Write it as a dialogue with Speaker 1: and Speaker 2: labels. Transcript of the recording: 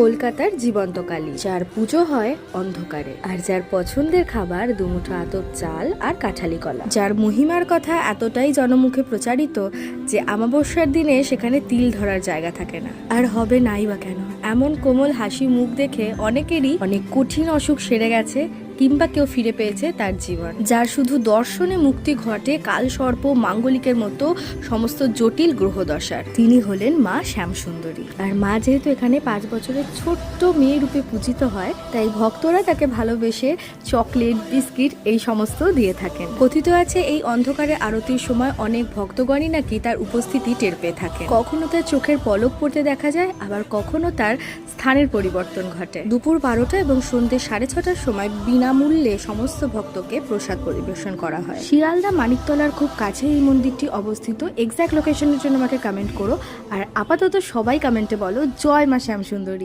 Speaker 1: কলকাতার জীবন্ত কালী, যার পুজো হয় অন্ধকারে, আর যার পছন্দের খাবার দুমুঠো আতপ চাল আর কাঁঠালি কলা, যার মহিমার কথা এতটাই জনমুখে প্রচারিত যে অমাবস্যার দিনে সেখানে তিল ধরার জায়গা থাকে না। আর হবে নাই বা কেন? এমন কোমল হাসি মুখ দেখে অনেকেরই অনেক কঠিন অসুখ সেরে গেছে, কিংবা কেউ ফিরে পেয়েছে তার জীবন। যার শুধু দর্শনে মুক্তি ঘটে কাল সর্প মাঙ্গলিকের মতো সমস্ত জটিল গ্রহদশার। তিনি হলেন মা শ্যামসুন্দরী। আর মা যেহেতু এখানে 5 বছরের ছোট্ট মেয়ে রূপে পূজিত হয়, তাই ভক্তরা তাকে ভালোবেসে চকলেট, বিস্কিট এই সমস্ত দিয়ে থাকেন। কথিত আছে এই অন্ধকারে আরতির সময় অনেক ভক্তগণই নাকি তার উপস্থিতি টের পেয়ে থাকে। কখনো তার চোখের পলক পড়তে দেখা যায়, আবার কখনো তার স্থানের পরিবর্তন ঘটে। দুপুর 12টা এবং সন্ধ্যে 6:30টার সময় বিনামূল্যে সমস্ত ভক্তকে প্রসাদ পরিবেশন করা হয়। শিয়ালদা মানিকতলার খুব কাছে এই মন্দিরটি অবস্থিত। এক্সাক্ট লোকেশনের জন্য আমাকে কমেন্ট করো। আর আপাতত সবাই কমেন্টে বলো জয় মা শ্যামসুন্দরী।